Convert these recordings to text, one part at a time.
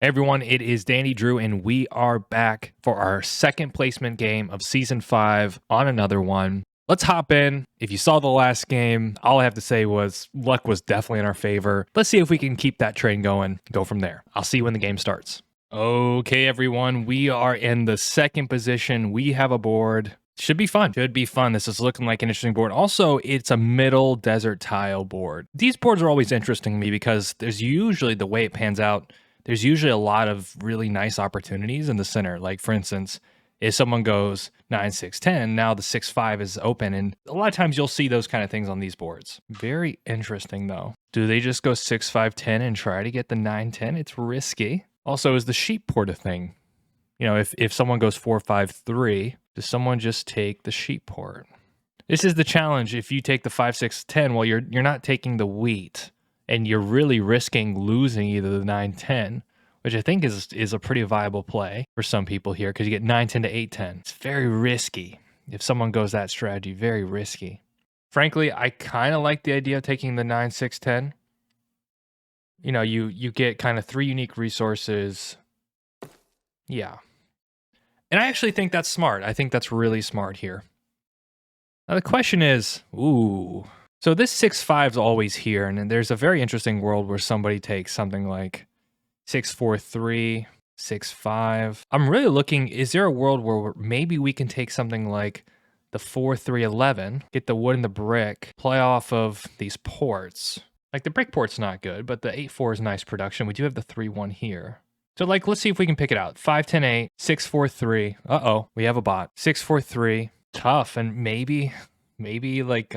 Hey everyone, it is DandyDrew, and we are back for our second placement game of Season 5 on another one. Let's hop in. If you saw the last game, all I have to say was luck was definitely in our favor. Let's see if we can keep that train going, go from there. I'll see you when the game starts. Okay, everyone, we are in the second position. We have a board. Should be fun. Should be fun. This is looking like an interesting board. Also, it's a middle desert tile board. These boards are always interesting to me because there's usually, the way it pans out, there's usually a lot of really nice opportunities in the center. Like, for instance, if someone goes 9, 6, 10, now the 6, 5 is open. And a lot of times you'll see those kind of things on these boards. Very interesting, though. Do they just go 6, 5, 10 and try to get the 9, 10? It's risky. Also, is the sheep port a thing? You know, if someone goes 4, 5, 3, does someone just take the sheep port? This is the challenge. If you take the 5, 6, 10, well, you're not taking the wheat. And you're really risking losing either the 9, 10, which I think is a pretty viable play for some people here because you get 9, 10 to 8, 10. It's very risky. If someone goes that strategy, very risky. Frankly, I kind of like the idea of taking the 9, 6, 10. You know, you get kind of 3 unique resources. Yeah. And I actually think that's smart. I think that's really smart here. Now the question is, so this 6, 5 is always here, and then there's a very interesting world where somebody takes something like 6, 4, 3, 6, 5. I'm really looking, is there a world where maybe we can take something like the 4, 3, 11, get the wood and the brick, play off of these ports. Like the brick port's not good, but the 8, 4 is nice production. We do have the 3, 1 here. So like, let's see if we can pick it out. 5, 10, 8, 6, 4, 3. Uh-oh, we have a bot. 6, 4, 3, tough, and maybe like,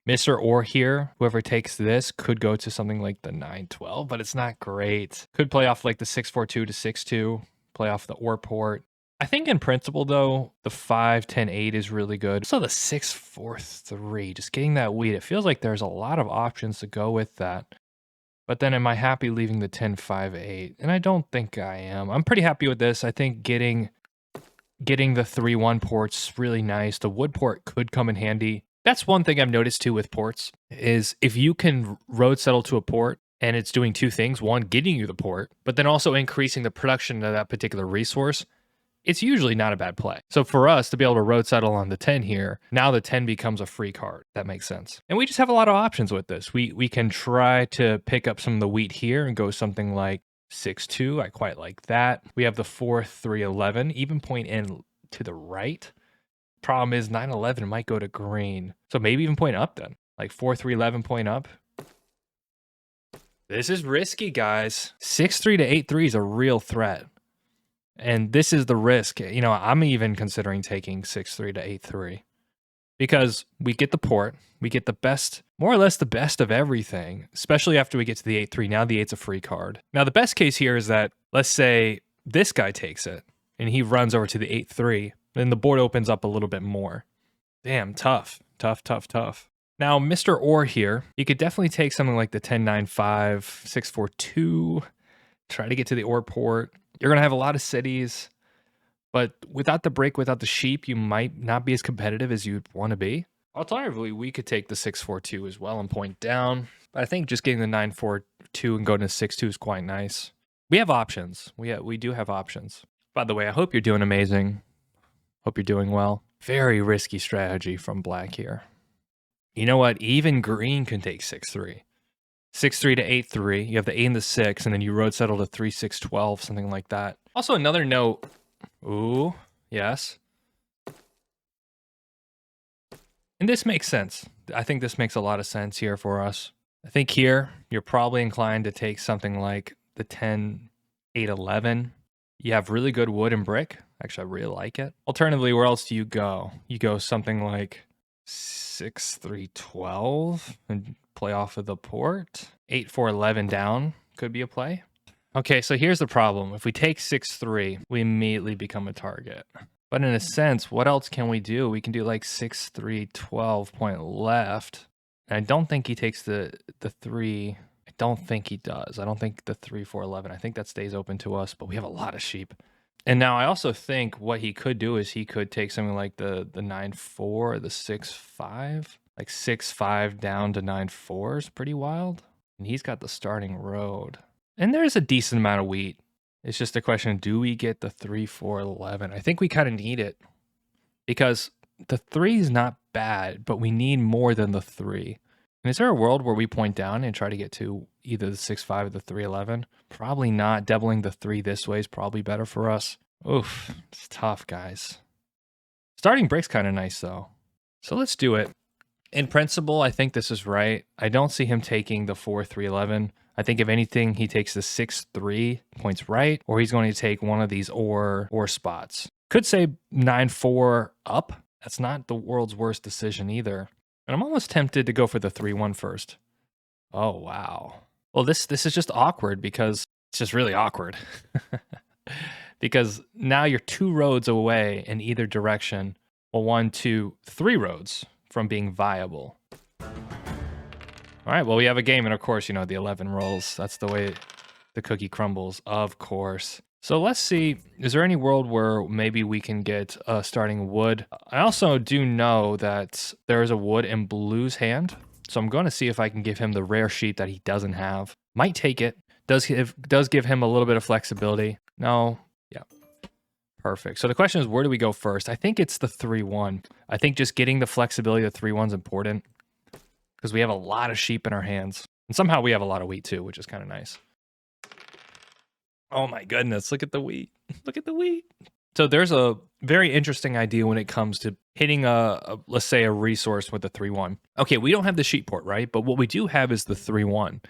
Mr. Or here, whoever takes this could go to something like the 9, 12, but it's not great. Could play off like the 6, 4, 2 to 6, 2, play off the Or port. I think in principle, though, the 5, 10, 8 is really good. So the 6, 4, 3, just getting that wheat, it feels like there's a lot of options to go with that. But then am I happy leaving the 10, 5, 8? And I don't think I am. I'm pretty happy with this. I think getting the 3, 1 port's really nice. The wood port could come in handy. That's one thing I've noticed too with ports is if you can road settle to a port and it's doing 2 things, one, getting you the port, but then also increasing the production of that particular resource, it's usually not a bad play. So for us to be able to road settle on the 10 here, now the 10 becomes a free card. That makes sense. And we just have a lot of options with this. We can try to pick up some of the wheat here and go something like 6, 2. I quite like that. We have the 4, 3, 11, even point in to the right. Problem is 9, 11 might go to green. So maybe even point up then. Like 4, 3, 11 point up. This is risky, guys. 6, 3 to 8, 3 is a real threat. And this is the risk. You know, I'm even considering taking 6, 3 to 8, 3. Because we get the port. We get the best, more or less the best of everything. Especially after we get to the 8, 3. Now the 8's a free card. Now the best case here is that, let's say this guy takes it. And he runs over to the 8, 3. Then the board opens up a little bit more. Damn, tough. Tough, tough, tough. Now, Mr. Or here, you could definitely take something like the 10, 9, 5, 6, 4, 2. Try to get to the Or port. You're going to have a lot of cities. But without the brick, without the sheep, you might not be as competitive as you'd want to be. Alternatively, we could take the 6, 4, 2 as well and point down. But I think just getting the 9, 4, 2 and going to 6, 2 is quite nice. We have options. We do have options. By the way, I hope you're doing amazing. Hope you're doing well. Very risky strategy from black here. You know what? Even green can take 6, 3. 6, 3 to 8, 3. You have the 8 and the 6, and then you road settle to 3, 6, 12, something like that. Also, another note. Ooh, yes. And this makes sense. I think this makes a lot of sense here for us. I think here, you're probably inclined to take something like the 10, 8, 11. You have really good wood and brick. Actually, I really like it. Alternatively, where else do you go? You go something like 6, 3, 12 and play off of the port. 8, 4, 11 down could be a play. Okay, so here's the problem. If we take 6, 3, we immediately become a target. But in a sense, what else can we do? We can do like 6, 3, 12 point left. And I don't think he takes the 3. I don't think he does. I don't think the 3, 4, 11. I think that stays open to us, but we have a lot of sheep. And now I also think what he could do is he could take something like the 9, 4, the 6, 5. Like 6, 5 down to 9, 4 is pretty wild. And he's got the starting road. And there's a decent amount of wheat. It's just a question, do we get the 3, 4, 11? I think we kind of need it because the 3 is not bad, but we need more than the 3. And is there a world where we point down and try to get to either the 6, 5 or the 3, 11? Probably not. Doubling the 3 this way is probably better for us. Oof, it's tough, guys. Starting break's kind of nice, though. So let's do it. In principle, I think this is right. I don't see him taking the 4, 3, 11. I think if anything, he takes the 6, 3 points right, or he's going to take one of these or spots. Could say 9, 4 up. That's not the world's worst decision either. And I'm almost tempted to go for the 3, 1 first. Oh, wow. Well, this is just awkward because it's just really awkward. Because now you're 2 roads away in either direction. Well, 1, 2, 3 roads from being viable. All right, well, we have a game, and of course, you know, the 11 rolls. That's the way the cookie crumbles, of course. So let's see, is there any world where maybe we can get starting wood? I also do know that there is a wood in Blue's hand, so I'm going to see if I can give him the rare sheep that he doesn't have. Might take it. Does give him a little bit of flexibility. No, yeah. Perfect. So the question is, where do we go first? I think it's the 3, 1. I think just getting the flexibility of 3, 1 is important because we have a lot of sheep in our hands. And somehow we have a lot of wheat too, which is kind of nice. Oh my goodness, look at the wheat. Look at the wheat. So there's a very interesting idea when it comes to hitting let's say a resource with a 3, 1. Okay, we don't have the sheep port, right? But what we do have is the 3, 1.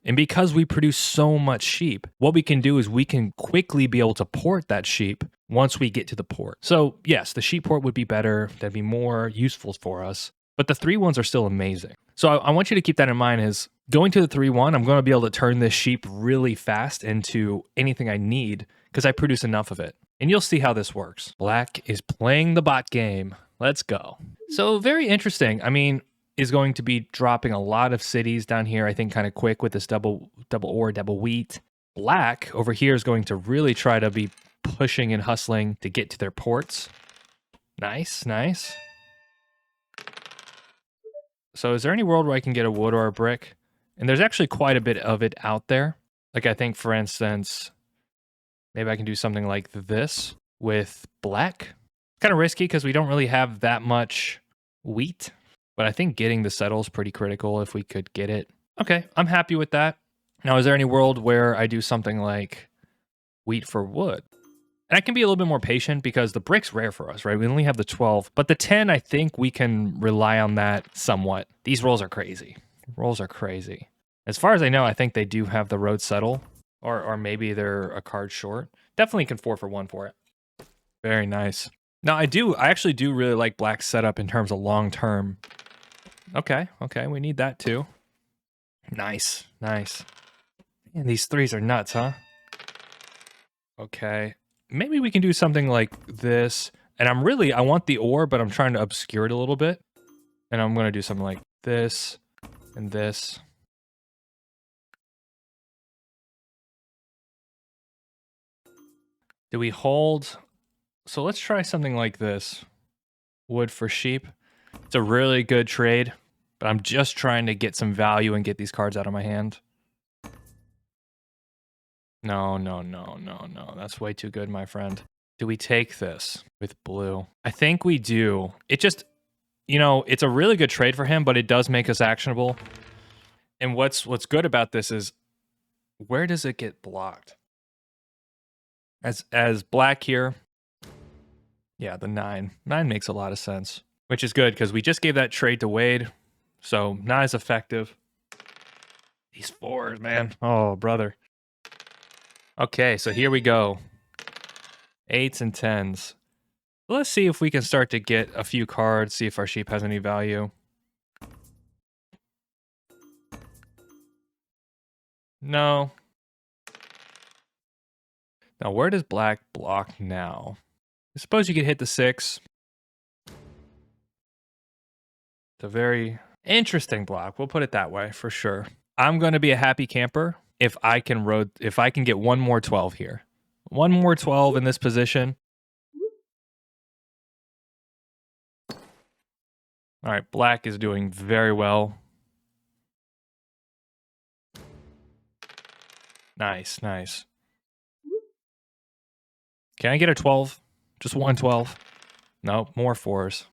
And because we produce so much sheep, what we can do is we can quickly be able to port that sheep once we get to the port. So yes, the sheep port would be better. That'd be more useful for us. But the 3, 1s are still amazing. So I want you to keep that in mind is going to the 3, 1, I'm going to be able to turn this sheep really fast into anything I need because I produce enough of it. And you'll see how this works. Black is playing the bot game. Let's go. So very interesting. I mean, is going to be dropping a lot of cities down here, I think kind of quick with this double ore, double wheat. Black over here is going to really try to be pushing and hustling to get to their ports. Nice, nice. So is there any world where I can get a wood or a brick? And there's actually quite a bit of it out there. Like I think, for instance, maybe I can do something like this with black. Kind of risky because we don't really have that much wheat. But I think getting the settle is pretty critical if we could get it. Okay, I'm happy with that. Now, is there any world where I do something like wheat for wood? And I can be a little bit more patient because the brick's rare for us, right? We only have the 12. But the 10, I think we can rely on that somewhat. These rolls are crazy. Rolls are crazy. As far as I know, I think they do have the road settle. Or maybe they're a card short. Definitely can 4 for 1 for it. Very nice. Now, I actually do really like Black's setup in terms of long term. Okay, we need that too. Nice, nice. Man, these 3s are nuts, huh? Okay. Maybe we can do something like this. And I want the ore, but I'm trying to obscure it a little bit. And I'm going to do something like this and this. Do we hold? So let's try something like this. Wood for sheep. It's a really good trade, but I'm just trying to get some value and get these cards out of my hand. No. That's way too good, my friend. Do we take this with blue? I think we do. It just, you know, it's a really good trade for him, but it does make us actionable. And what's good about this is, where does it get blocked? As black here, yeah, the 9. 9 makes a lot of sense, which is good because we just gave that trade to Wade, so not as effective. These 4s, man. Oh, brother. Okay, so here we go. 8s and 10s. Let's see if we can start to get a few cards, see if our sheep has any value. No. Now, where does black block now? I suppose you could hit the 6. It's a very interesting block. We'll put it that way for sure. I'm going to be a happy camper if I can get one more 12 here. One more 12 in this position. All right, black is doing very well. Nice, nice. Can I get a 12? Just one 12. No, more 4s.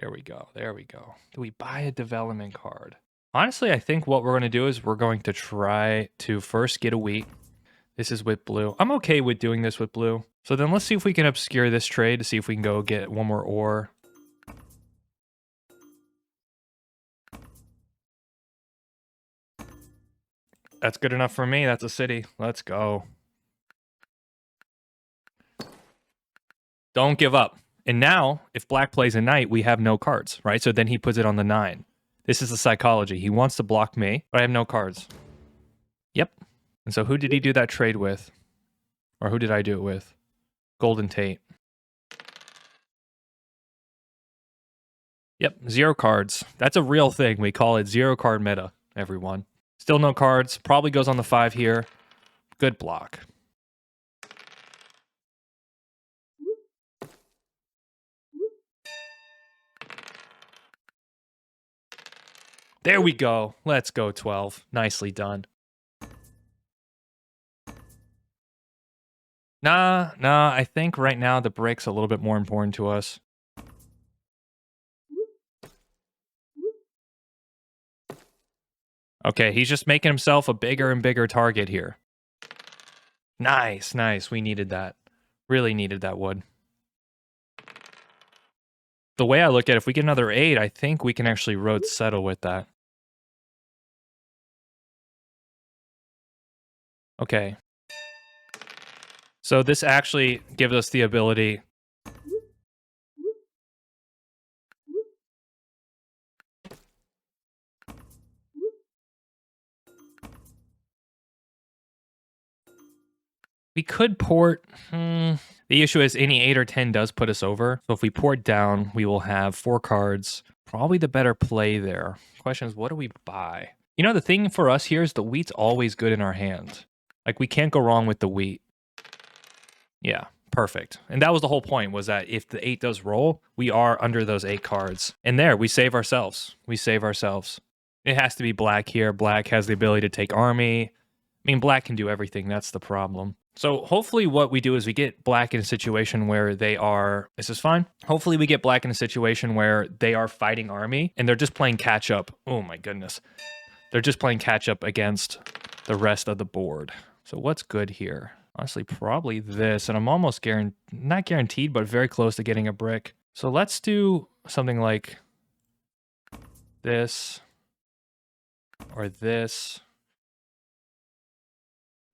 There we go. There we go. Do we buy a development card? Honestly, I think what we're going to do is we're going to try to first get a wheat. This is with blue. I'm okay with doing this with blue. So then let's see if we can obscure this trade to see if we can go get one more ore. That's good enough for me. That's a city. Let's go. Don't give up. And now, if black plays a knight, we have no cards, right? So then he puts it on the 9. This is the psychology. He wants to block me, but I have no cards. Yep. And so who did he do that trade with? Or who did I do it with? Golden Tate. Yep, 0 cards. That's a real thing. We call it 0 card meta, everyone. Still no cards. Probably goes on the 5 here. Good block. There we go. Let's go, 12. Nicely done. Nah, I think right now the brick's a little bit more important to us. Okay, he's just making himself a bigger and bigger target here. Nice, nice. We needed that. Really needed that wood. The way I look at it, if we get another 8, I think we can actually road settle with that. Okay. So this actually gives us the ability... We could port... The issue is any 8 or 10 does put us over. So if we port down, we will have 4 cards. Probably the better play there. Question is, what do we buy? You know, the thing for us here is the wheat's always good in our hand. Like, we can't go wrong with the wheat. Yeah, perfect. And that was the whole point, was that if the 8 does roll, we are under those 8 cards. And there, we save ourselves. We save ourselves. It has to be black here. Black has the ability to take army. I mean, black can do everything. That's the problem. So hopefully what we do is we get black in a situation where they are... This is fine. Hopefully we get black in a situation where they are fighting army and they're just playing catch up. Oh my goodness. They're just playing catch up against the rest of the board. So what's good here? Honestly, probably this. And I'm almost not guaranteed, but very close to getting a brick. So let's do something like this or this.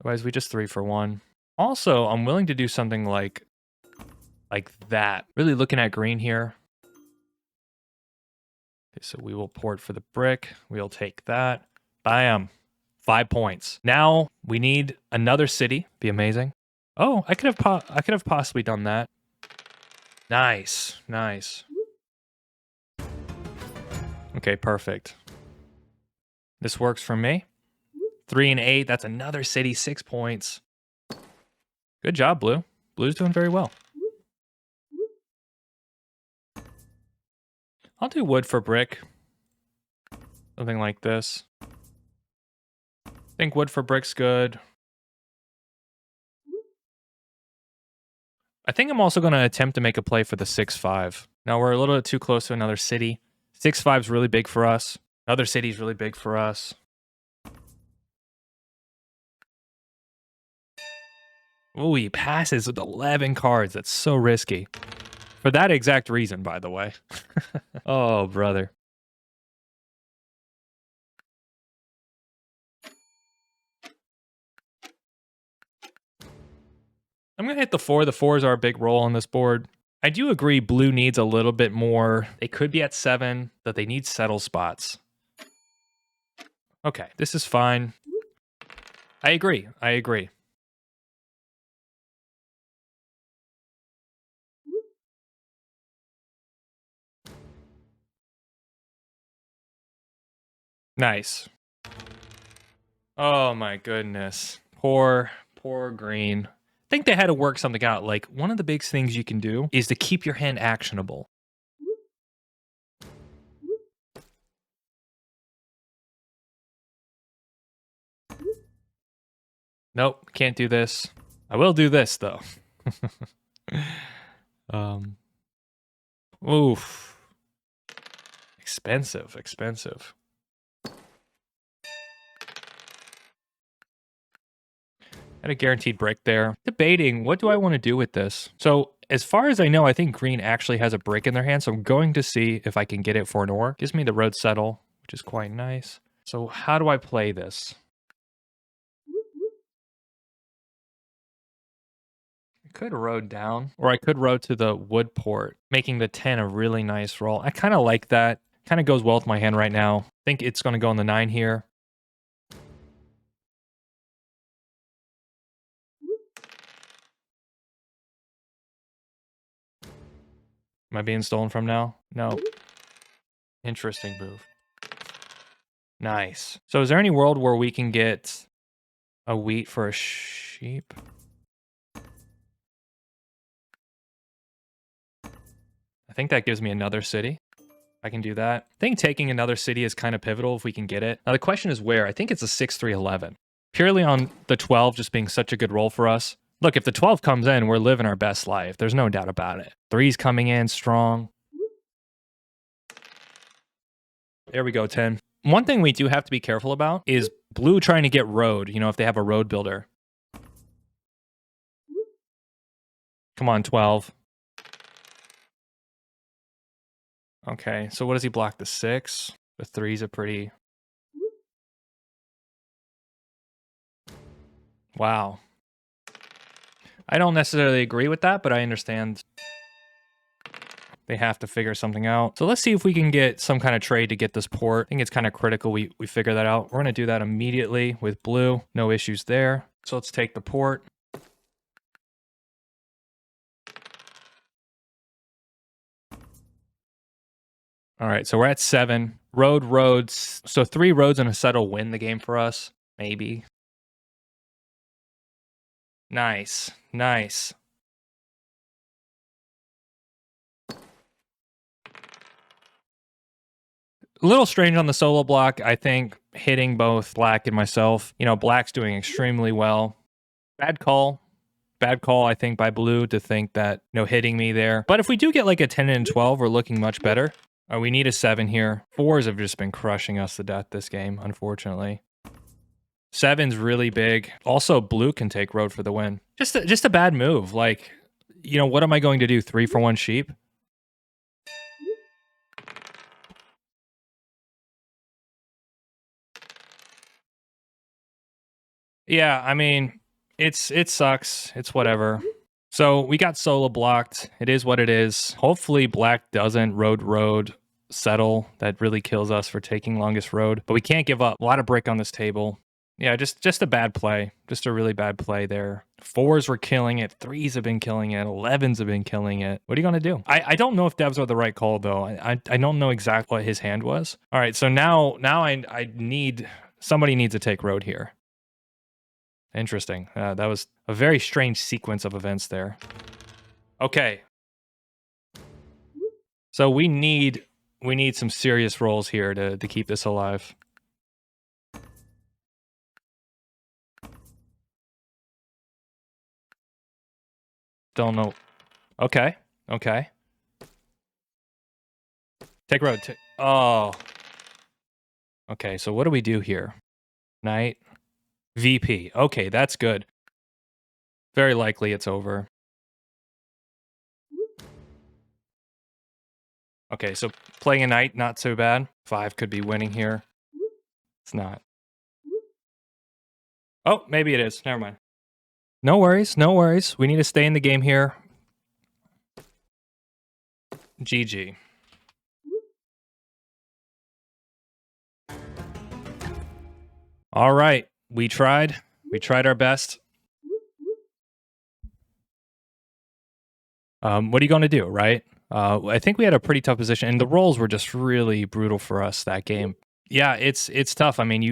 Otherwise, we just 3 for 1. Also, I'm willing to do something like that. Really looking at green here. Okay, so we will port for the brick. We'll take that. Bam. 5 points. Now we need another city. Be amazing. Oh, I could have possibly done that. Nice, nice. Okay, perfect. This works for me. 3 and 8. That's another city. 6 points. Good job, Blue. Blue's doing very well. I'll do wood for brick. Something like this. I think wood for brick's good. I think I'm also going to attempt to make a play for the 6-5. Now we're a little bit too close to another city. 6-5 is really big for us. Another city's really big for us. Ooh, he passes with 11 cards. That's so risky. For that exact reason, by the way. Oh, brother. I'm going to hit the 4. The 4s are a big roll on this board. I do agree blue needs a little bit more. They could be at 7, but they need settle spots. Okay, this is fine. I agree. I agree. Nice. Oh my goodness. Poor green. I think they had to work something out. Like, one of the big things you can do is to keep your hand actionable. Nope, can't do this. I will do this though. um, oof, expensive. Had a guaranteed brick there. Debating, what do I want to do with this? So as far as I know, I think green actually has a brick in their hand, so I'm going to see if I can get it for an ore. Gives me the road settle, which is quite nice. So how do I play this? I could road down, or I could road to the wood port, making the 10 a really nice roll. I kind of like that. Kind of goes well with my hand right now. I think it's going to go on the 9 here. Am I being stolen from now? No. Interesting move. Nice. So is there any world where we can get a wheat for a sheep? I think that gives me another city. I can do that. I think taking another city is kind of pivotal if we can get it. Now the question is where? I think it's a 6-3-11. Purely on the 12 just being such a good roll for us. Look, if the 12 comes in, we're living our best life. There's no doubt about it. 3's coming in strong. There we go, 10. One thing we do have to be careful about is blue trying to get road, you know, if they have a road builder. Come on, 12. Okay, so what does he block? The 6? The 3's a pretty... Wow. I don't necessarily agree with that, but I understand they have to figure something out. So let's see if we can get some kind of trade to get this port. I think it's kind of critical we figure that out. We're going to do that immediately with blue. No issues there. So let's take the port. All right, so we're at 7. Roads. So 3 roads and a settle win the game for us. Maybe. Nice. A little strange on the solo block, I think, hitting both black and myself. You know, black's doing extremely well. Bad call, I think, by blue to think that, you know, hitting me there. But if we do get like a 10 and 12, we're looking much better. We need a 7 here. 4s have just been crushing us to death this game, unfortunately. 7's really big. Also, blue can take road for the win. Just a bad move. Like, you know, what am I going to do? 3 for 1 sheep? Yeah, I mean, it sucks. It's whatever. So we got solo blocked. It is what it is. Hopefully black doesn't road settle. That really kills us for taking longest road. But we can't give up. A lot of brick on this table. Yeah, just a bad play. Just a really bad play there. 4s were killing it. 3s have been killing it. 11s have been killing it. What are you going to do? I don't know if devs are the right call, though. I don't know exactly what his hand was. All right, so now I need... Somebody needs to take road here. Interesting. That was a very strange sequence of events there. Okay. So we need some serious rolls here to keep this alive. Don't know. Okay. Take road. Oh. Okay, so what do we do here? Knight. VP. Okay, that's good. Very likely it's over. Okay, so playing a knight, not so bad. 5 could be winning here. It's not. Oh, maybe it is. Never mind. No worries. We need to stay in the game here. GG. All right. We tried our best. What are you going to do, right? I think we had a pretty tough position, and the rolls were just really brutal for us that game. Yeah, it's tough. I mean,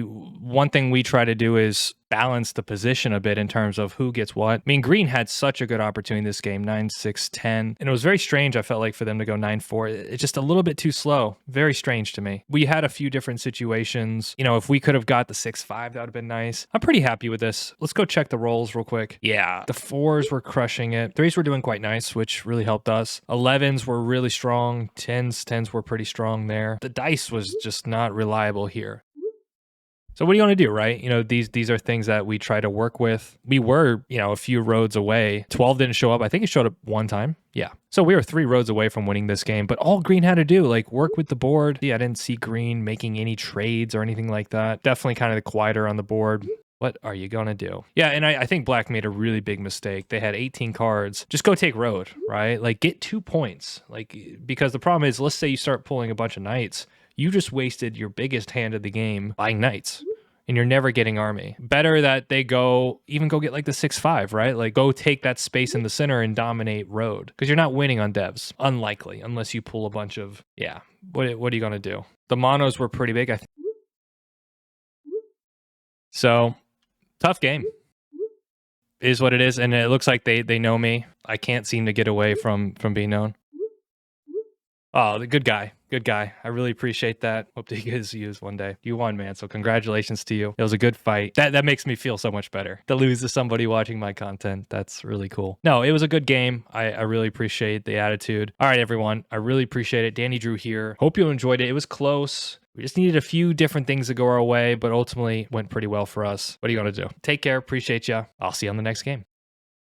one thing we try to do is balance the position a bit in terms of who gets what. I mean, green had such a good opportunity in this game, 9-6-10, and it was very strange, I felt like, for them to go 9-4. It's just a little bit too slow. Very strange to me. We had a few different situations. You know, if we could have got the 6-5, that would have been nice. I'm pretty happy with this. Let's go check the rolls real quick. Yeah, the 4s were crushing it. 3s were doing quite nice, which really helped us. 11s were really strong. 10s were pretty strong there. The dice was just not reliable here. So what do you want to do, right? You know, these are things that we try to work with. We were, you know, a few roads away. 12 didn't show up. I think it showed up one time. Yeah. So we were 3 roads away from winning this game, but all green had to do, like, work with the board. Yeah, I didn't see green making any trades or anything like that. Definitely kind of the quieter on the board. What are you going to do? Yeah, and I think black made a really big mistake. They had 18 cards. Just go take road, right? Like, get 2 points. Like, because the problem is, let's say you start pulling a bunch of knights. You just wasted your biggest hand of the game buying knights, and you're never getting army. Better that they go get like the 6-5, right? Like, go take that space in the center and dominate road, because you're not winning on devs. Unlikely, unless you pull a bunch of, yeah. What are you going to do? The monos were pretty big, I think. So, tough game. Is what it is, and it looks like they know me. I can't seem to get away from being known. Oh, the good guy. Good guy. I really appreciate that. Hope to get used one day. You won, man. So congratulations to you. It was a good fight. That makes me feel so much better. To lose to somebody watching my content. That's really cool. No, it was a good game. I really appreciate the attitude. All right, everyone. I really appreciate it. DandyDrew here. Hope you enjoyed it. It was close. We just needed a few different things to go our way, but ultimately went pretty well for us. What are you going to do? Take care. Appreciate you. I'll see you on the next game.